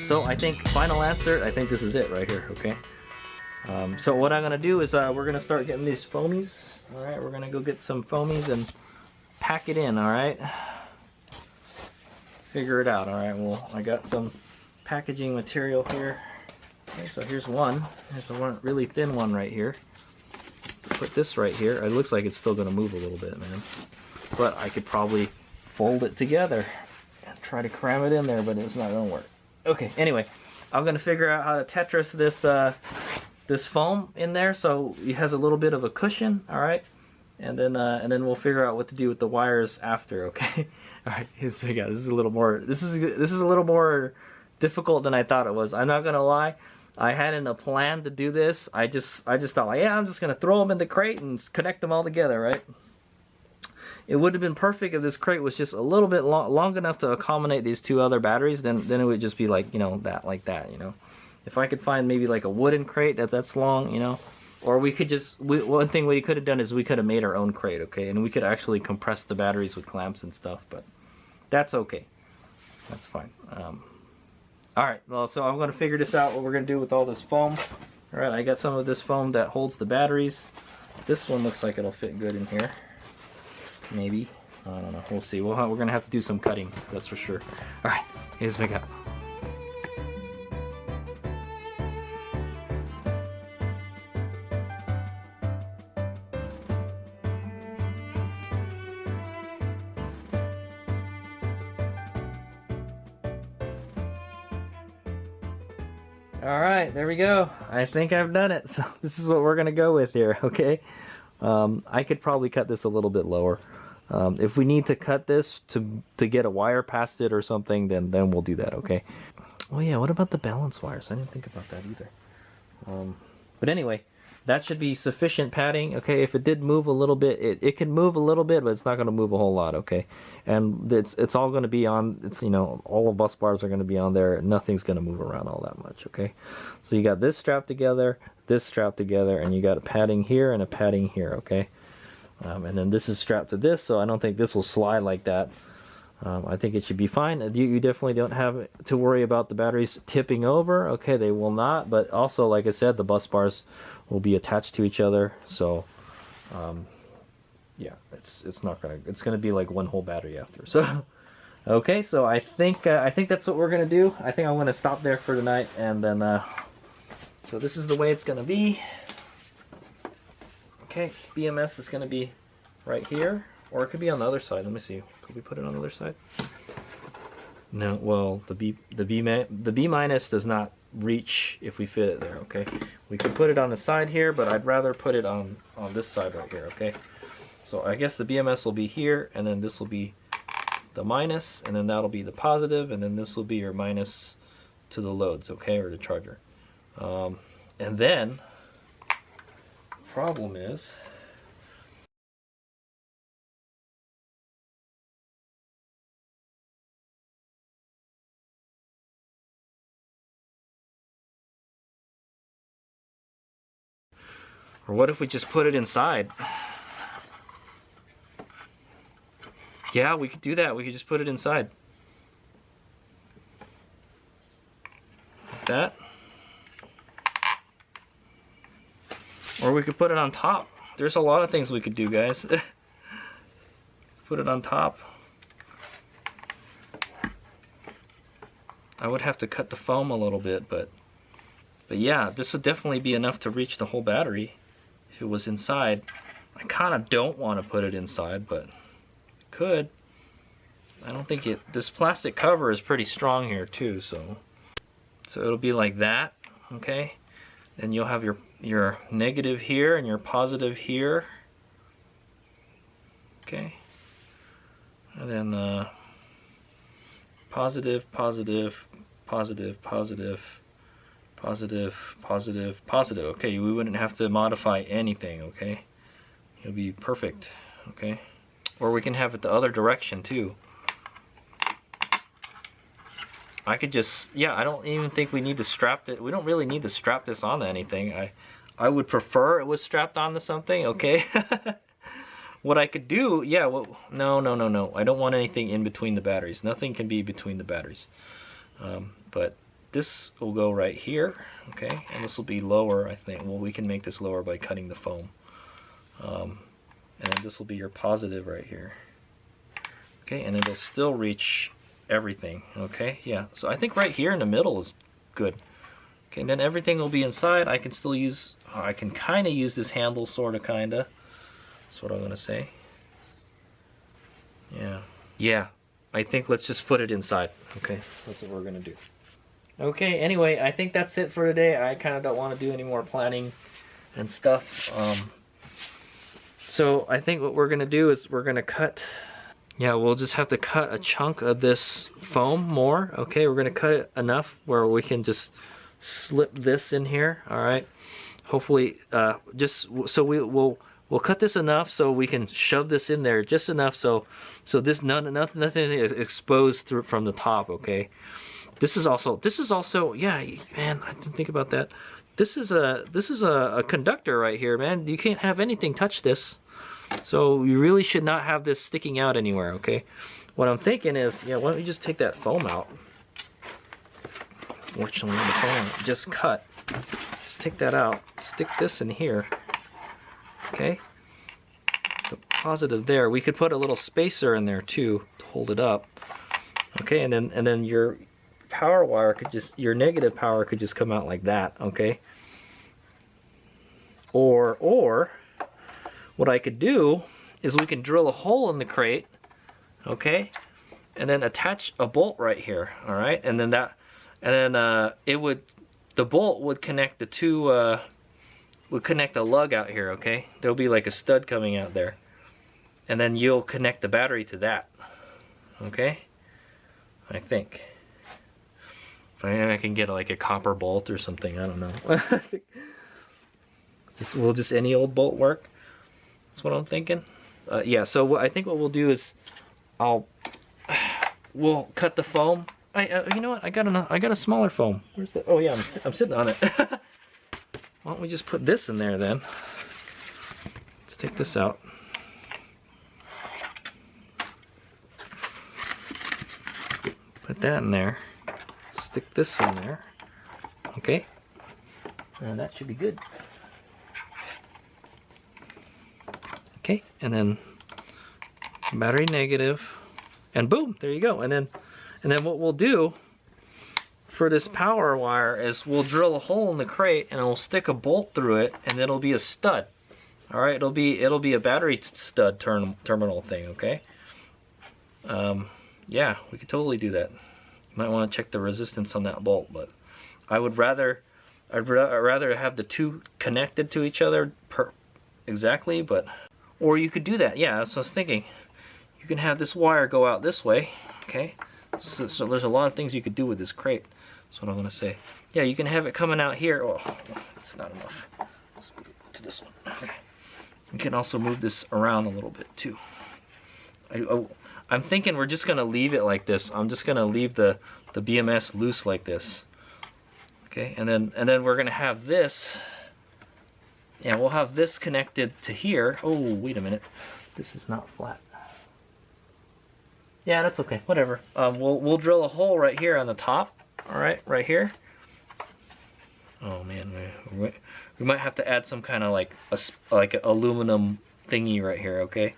So I think final answer, I think this is it right here, okay? So what I'm gonna do is we're gonna start getting these foamies. All right, we're gonna go get some foamies and pack it in. All right, figure it out. All right. Well, I got some packaging material here. Okay, so here's one. There's a one really thin one right here. Put this right here. It looks like it's still gonna move a little bit, man. But I could probably fold it together and try to cram it in there, but it's not gonna work. Okay. Anyway, I'm gonna figure out how to Tetris this foam in there so it has a little bit of a cushion, all right, and then we'll figure out what to do with the wires after, okay? All right, here's what we got. This is a little more difficult than I thought it was. I'm not gonna lie, I hadn't a plan to do this. I just thought, like, yeah, I'm just gonna throw them in the crate and connect them all together, right? It would have been perfect if this crate was just a little bit long enough to accommodate these two other batteries. Then it would just be like, you know, like that, you know. If I could find maybe like a wooden crate that's long, you know, or we could just, one thing we could have done is we could have made our own crate, okay, and we could actually compress the batteries with clamps and stuff, but that's okay. That's fine. All right, well, so I'm going to figure this out, what we're going to do with all this foam. All right, I got some of this foam that holds the batteries. This one looks like it'll fit good in here. Maybe. I don't know. We'll see. We're going to have to do some cutting, that's for sure. All right, here's what we got. Alright, there we go. I think I've done it. So this is what we're going to go with here, okay? I could probably cut this a little bit lower. If we need to cut this to get a wire past it or something, then we'll do that, okay? Oh yeah, what about the balance wires? I didn't think about that either. But anyway, that should be sufficient padding, okay? If it did move a little bit, it can move a little bit, but it's not going to move a whole lot, okay? And it's all going to be on, it's, you know, all the bus bars are going to be on there. Nothing's going to move around all that much, okay? So you got this strapped together, and you got a padding here and a padding here, okay? And then this is strapped to this, so I don't think this will slide like that. I think it should be fine. You definitely don't have to worry about the batteries tipping over. Okay, they will not, but also, like I said, the bus bars will be attached to each other, so yeah, it's gonna be like one whole battery after. So okay, so I think that's what we're gonna do. I think I'm gonna stop there for tonight, and then so this is the way it's gonna be. Okay, BMS is gonna be right here, or it could be on the other side. Let me see. Could we put it on the other side? No. Well, the B minus does not reach if we fit it there. Okay, we could put it on the side here, but I'd rather put it on this side right here. Okay, so I guess the BMS will be here, and then this will be the minus, and then that'll be the positive, and then this will be your minus to the loads, okay, or the charger. And then problem is, or what if we just put it inside? Yeah, we could do that. We could just put it inside. Like that. Or we could put it on top. There's a lot of things we could do, guys. Put it on top. I would have to cut the foam a little bit, but yeah, this would definitely be enough to reach the whole battery if it was inside. I kind of don't want to put it inside, but could. I don't think it, this plastic cover is pretty strong here too, so it'll be like that, okay? Then you'll have your negative here and your positive here, okay? And then positive, positive, positive, positive, positive, positive, positive. Okay, we wouldn't have to modify anything, okay? It'll be perfect, okay? Or we can have it the other direction too. I could just, yeah, I don't even think we need to strap it. We don't really need to strap this onto anything. I would prefer it was strapped onto something, okay? What I could do, yeah, well, no. I don't want anything in between the batteries. Nothing can be between the batteries. But this will go right here, okay, and this will be lower, I think. Well, we can make this lower by cutting the foam. And then this will be your positive right here. Okay, and it'll still reach everything, okay? Yeah, so I think right here in the middle is good. Okay, and then everything will be inside. I can still use, I can kind of use this handle, sort of, kind of. That's what I'm going to say. Yeah. Yeah, I think let's just put it inside. Okay, that's what we're going to do. Okay, anyway, I think that's it for today. I kind of don't want to do any more planning and stuff. So I think what we're going to do is we're going to cut, yeah, we'll just have to cut a chunk of this foam more. Okay, we're going to cut it enough where we can just slip this in here. All right, hopefully just so we'll cut this enough so we can shove this in there just enough so this nothing is exposed through from the top. Okay, this is also yeah, man, I didn't think about that. This is a conductor right here, man. You can't have anything touch this. So you really should not have this sticking out anywhere, okay? What I'm thinking is, yeah, why don't we just take that foam out? Fortunately, the foam just cut. Just take that out. Stick this in here. Okay? The positive there. We could put a little spacer in there too to hold it up. Okay, and then your power wire could just, your negative power could just come out like that, okay? Or what I could do is we can drill a hole in the crate, okay, and then attach a bolt right here, all right, and then the bolt would connect the two, would connect a lug out here, okay. There'll be like a stud coming out there, and then you'll connect the battery to that, okay. I think. I can get like a copper bolt or something. I don't know. Will just any old bolt work? That's what I'm thinking. Yeah, so I think what we'll do is we'll cut the foam. You know what? I got a smaller foam. Where's the? Oh yeah, I'm sitting on it. Why don't we just put this in there then? Let's take this out. Put that in there. Stick this in there. Okay. And that should be good. Okay, and then battery negative, and boom, there you go. And then what we'll do for this power wire is we'll drill a hole in the crate and we'll stick a bolt through it, and it'll be a stud. All right, it'll be a battery stud terminal thing. Okay. Yeah, we could totally do that. You might want to check the resistance on that bolt, but I'd rather have the two connected to each other exactly, but. Or you could do that, yeah, that's what I was thinking. You can have this wire go out this way, okay? So there's a lot of things you could do with this crate. That's what I'm going to say. Yeah, you can have it coming out here. Oh, it's not enough. Let's move it to this one. Okay. You can also move this around a little bit, too. I'm thinking we're just going to leave it like this. I'm just going to leave the BMS loose like this. Okay, and then we're going to have this. Yeah, we'll have this connected to here. Oh, wait a minute. This is not flat. Yeah, that's okay. Whatever. We'll drill a hole right here on the top. All right, right here. Oh man, we might have to add some kind of like an aluminum thingy right here. Okay,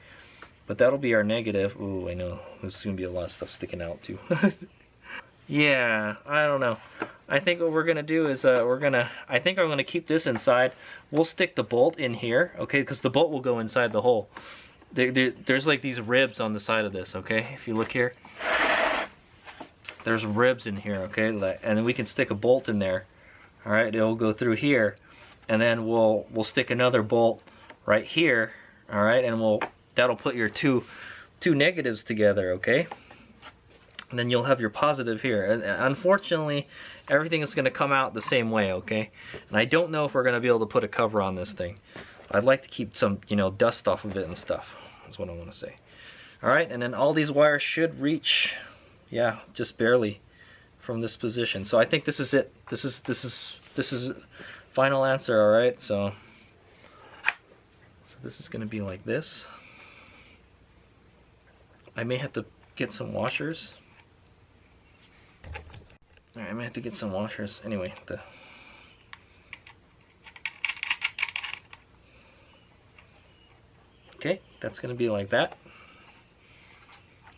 but that'll be our negative. Ooh, I know. There's gonna be a lot of stuff sticking out too. Yeah, I don't know. I think what we're gonna do is I think I'm gonna keep this inside. We'll stick the bolt in here, okay? Because the bolt will go inside the hole. There's like these ribs on the side of this, okay? If you look here, there's ribs in here, okay? And then we can stick a bolt in there. All right, it'll go through here, and then we'll stick another bolt right here. All right, and that'll put your two negatives together, okay? And then you'll have your positive here. And unfortunately, everything is going to come out the same way, okay? And I don't know if we're going to be able to put a cover on this thing. I'd like to keep some, dust off of it and stuff. That's what I want to say. All right, and then all these wires should reach, yeah, just barely from this position. So I think this is it. This is final answer, all right? So this is going to be like this. I may have to get some washers. Alright, I might have to get some washers. Anyway, okay, that's going to be like that.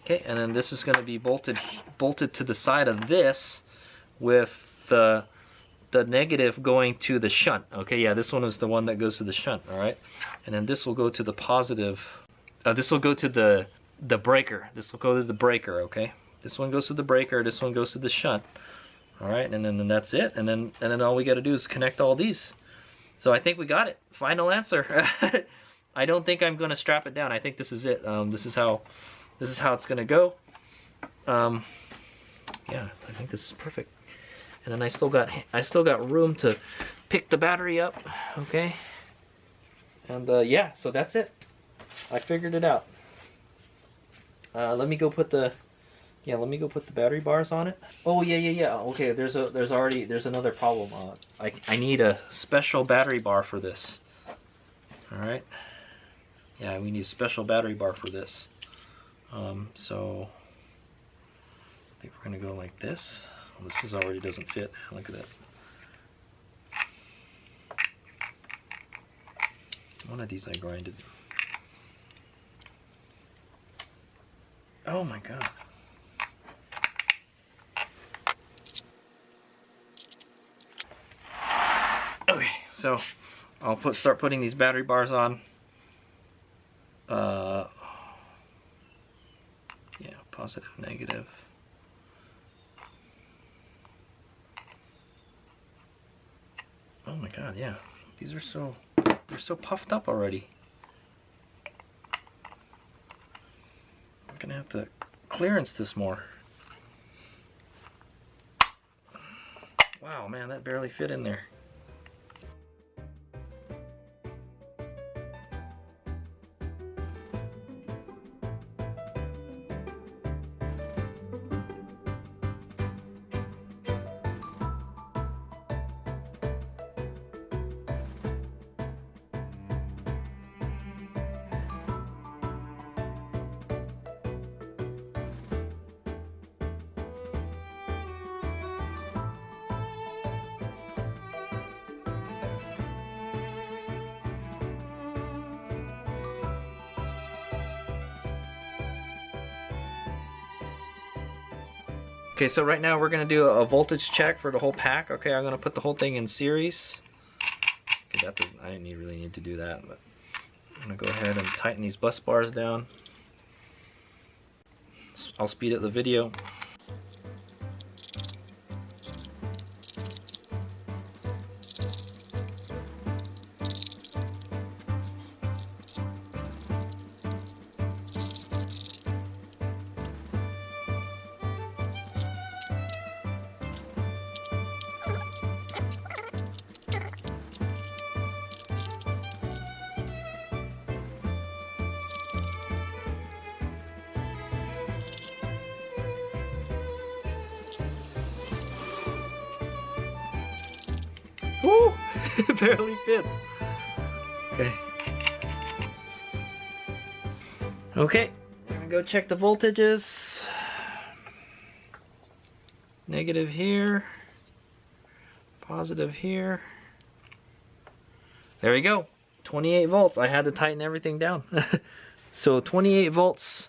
Okay, and then this is going to be bolted to the side of this with the negative going to the shunt. Okay, yeah, this one is the one that goes to the shunt, all right? And then this will go to the positive. This will go to the breaker. This will go to the breaker, okay? This one goes to the breaker, this one goes to the shunt. All right, and then that's it. And then all we got to do is connect all these. So I think we got it. Final answer. I don't think I'm going to strap it down. I think this is it. This is how it's going to go. Yeah, I think this is perfect. And then I still got room to pick the battery up. Okay. And yeah, so that's it. I figured it out. Let me go put the battery bars on it. Oh yeah. Okay, there's another problem. I need a special battery bar for this. All right. Yeah, we need a special battery bar for this. So I think we're gonna go like this. Well, this already doesn't fit. Look at that. One of these I grinded. Oh my god. Okay, so I'll start putting these battery bars on. Yeah, positive, negative. Oh my god, yeah. These are they're so puffed up already. I'm gonna have to clearance this more. Wow, man, that barely fit in there. Okay, so right now we're going to do a voltage check for the whole pack. Okay, I'm going to put the whole thing in series. Okay, I didn't really need to do that, but I'm going to go ahead and tighten these bus bars down. I'll speed up the video. Woo! It barely fits. Okay. Okay, we're gonna go check the voltages. Negative here. Positive here. There we go. 28 volts. I had to tighten everything down. So 28 volts.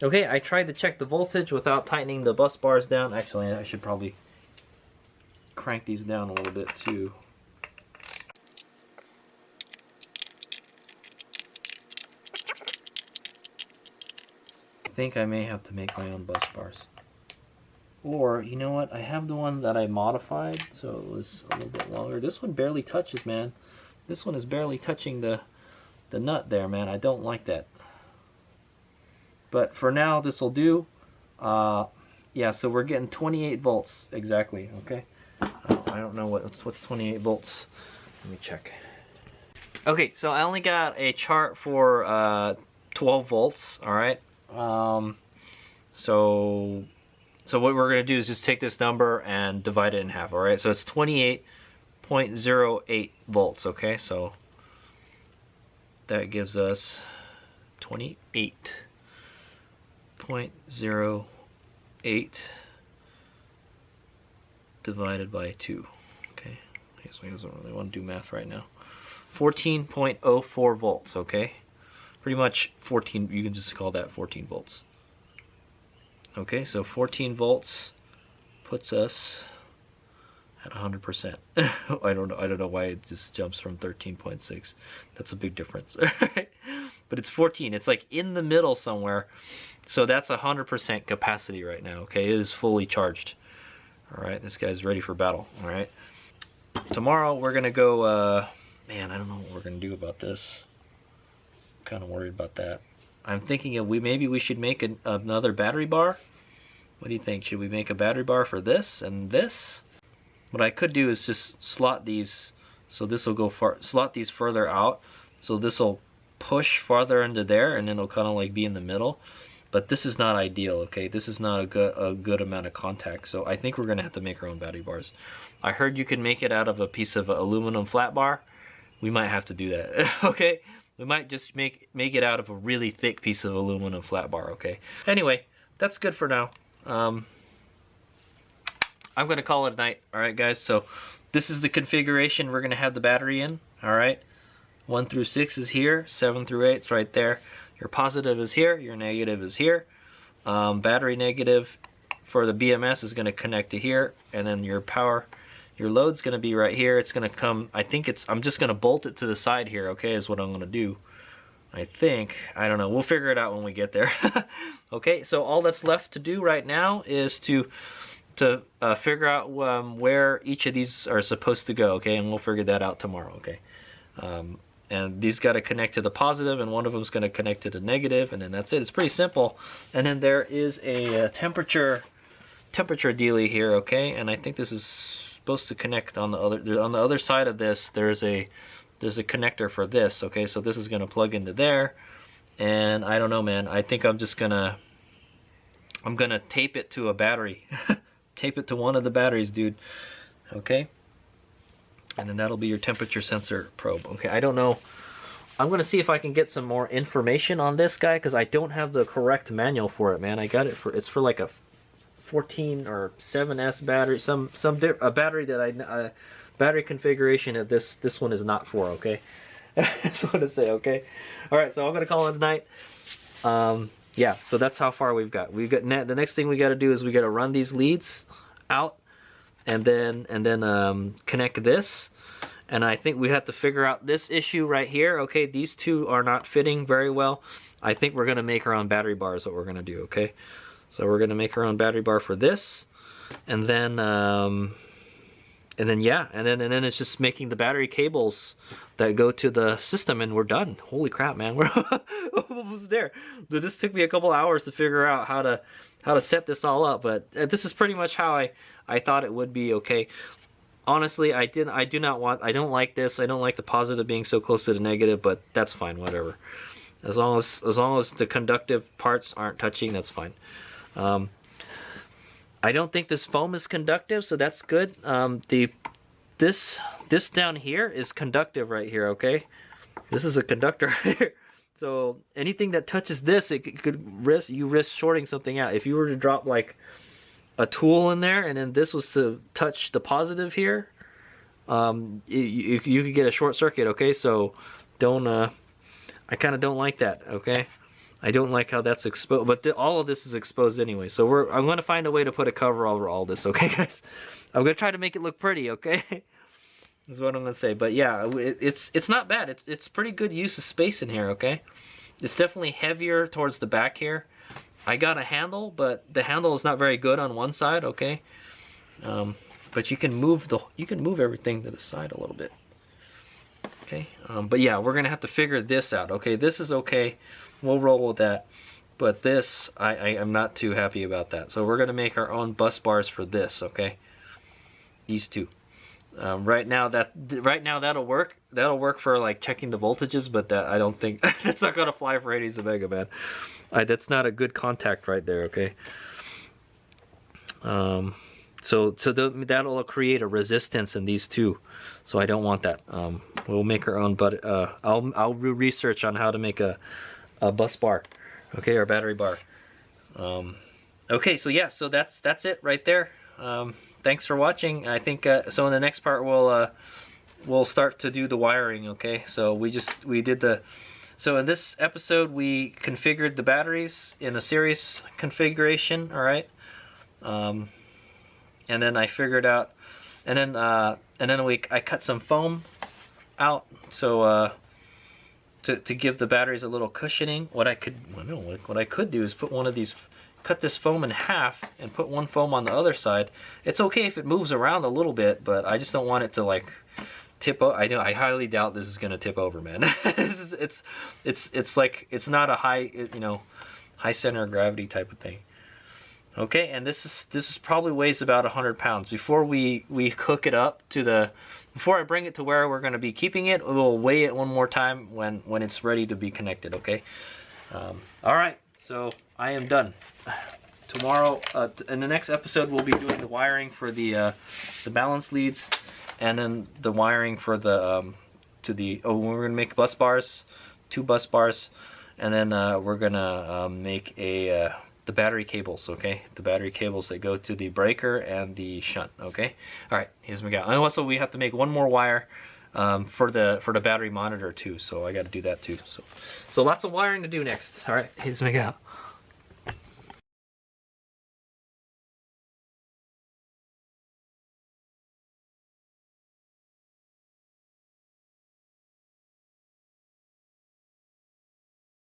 Okay, I tried to check the voltage without tightening the bus bars down. Actually, I should probably crank these down a little bit too. I think I may have to make my own bus bars. Or, you know what, I have the one that I modified, so it was a little bit longer. This one barely touches, man. This one is barely touching the nut there, man. I don't like that. But for now, this will do. Yeah, so we're getting 28 volts exactly, okay? I don't know what's 28 volts. Let me check. Okay, so I only got a chart for 12 volts, all right? So what we're gonna do is just take this number and divide it in half, all right? So it's 28.08 volts, okay? So that gives us 28.08 divided by 2. Okay, I guess we don't really want to do math right now. 14.04 volts, okay? Pretty much 14, you can just call that 14 volts. Okay, so 14 volts puts us at 100%. I don't know why it just jumps from 13.6. That's a big difference. But it's 14. It's like in the middle somewhere. So that's 100% capacity right now, okay? It is fully charged. All right, this guy's ready for battle, all right? Tomorrow we're gonna go, man, I don't know what we're gonna do about this. I'm kind of worried about that. I'm thinking of maybe we should make another battery bar. What do you think? Should we make a battery bar for this and this? What I could do is just slot these, so this will go slot these further out, so this will push farther into there, and then it'll kind of like be in the middle. But this is not ideal, okay? This is not a good amount of contact, so I think we're gonna have to make our own battery bars. I heard you can make it out of a piece of aluminum flat bar. We might have to do that, okay? We might just make it out of a really thick piece of aluminum flat bar, okay? Anyway, that's good for now. I'm gonna call it a night, all right, guys? So this is the configuration we're gonna have the battery in, all right? 1 through 6 is here, 7 through 8 is right there. Your positive is here, your negative is here. Battery negative for the BMS is going to connect to here, and then your power, your load's going to be right here. It's going to come, I'm just going to bolt it to the side here, okay, is what I'm going to do. I think, I don't know, we'll figure it out when we get there. Okay, so all that's left to do right now is to figure out where each of these are supposed to go, okay, and we'll figure that out tomorrow, okay. And these got to connect to the positive, and one of them is going to connect to the negative, and then that's it. It's pretty simple. And then there is a temperature dealie here, okay? And I think this is supposed to connect on the other side of this. There's a connector for this, okay? So this is going to plug into there, and I don't know, man. I think I'm gonna tape it to a battery, tape it to one of the batteries, dude. Okay. And then that'll be your temperature sensor probe. Okay, I don't know. I'm going to see if I can get some more information on this guy, because I don't have the correct manual for it, man. I got it it's for like a 14 or 7S battery, a battery that battery configuration that this one is not for, okay? I just want to say, okay? All right, so I'm going to call it a night. Yeah, so that's how far we've got. The next thing we got to do is we got to run these leads out, and then connect this, and I think we have to figure out this issue right here. Okay, these two are not fitting very well. I think we're gonna make our own battery bar is what we're gonna do. Okay, so we're gonna make our own battery bar for this, and then it's just making the battery cables that go to the system, and we're done. Holy crap, man, we're almost there. Dude, this took me a couple hours to figure out how to set this all up, but this is pretty much how I thought it would be, okay. Honestly, I don't like this. I don't like the positive being so close to the negative, but that's fine, whatever. As long as the conductive parts aren't touching, that's fine. I don't think this foam is conductive, so that's good. This down here is conductive right here, okay? This is a conductor here. So anything that touches this, you risk shorting something out. If you were to drop like a tool in there, and then this was to touch the positive here, you could get a short circuit, okay? So don't, I kind of don't like that, okay? I don't like how that's exposed, but all of this is exposed anyway. So I'm going to find a way to put a cover over all this, okay, guys? I'm going to try to make it look pretty, okay? That's what I'm going to say. But yeah, it's not bad. It's pretty good use of space in here, okay? It's definitely heavier towards the back here. I got a handle, but the handle is not very good on one side, okay? But you can move everything to the side a little bit. Okay, but yeah, we're gonna have to figure this out. Okay, this is okay. We'll roll with that. But this, I am not too happy about that. So we're gonna make our own bus bars for this, okay? These two. Right now that'll work. That'll work for like checking the voltages, but I don't think that's not gonna fly for HadesOmega, man. That's not a good contact right there, okay? That'll create a resistance in these two, so I don't want that. We'll make our own, but I'll research on how to make a bus bar, okay, or battery bar. Okay, so yeah, so that's it right there. thanks for watching. I think so. In the next part, we'll start to do the wiring. Okay, so we did the. So in this episode, we configured the batteries in a series configuration. All right, and then I figured out, and then I cut some foam out. So to give the batteries a little cushioning. What I could do is put one of these. Cut this foam in half and put one foam on the other side. It's okay if it moves around a little bit, but I just don't want it to like tip over. I highly doubt this is gonna tip over, man. It's like it's not a high high center of gravity type of thing. Okay, and this is probably weighs about 100 pounds. Before we hook it up to the, before I bring it to where we're gonna be keeping it, we'll weigh it one more time when it's ready to be connected. Okay. All right. So I am done. Tomorrow, in the next episode, we'll be doing the wiring for the balance leads, and then the wiring for the we're gonna make bus bars, 2 bus bars, and then we're gonna make the battery cables. Okay, the battery cables that go to the breaker and the shunt. Okay, all right. Here's Miguel. And also we have to make one more wire for the battery monitor too, so I got to do that too. So lots of wiring to do next. All right, here's Miguel.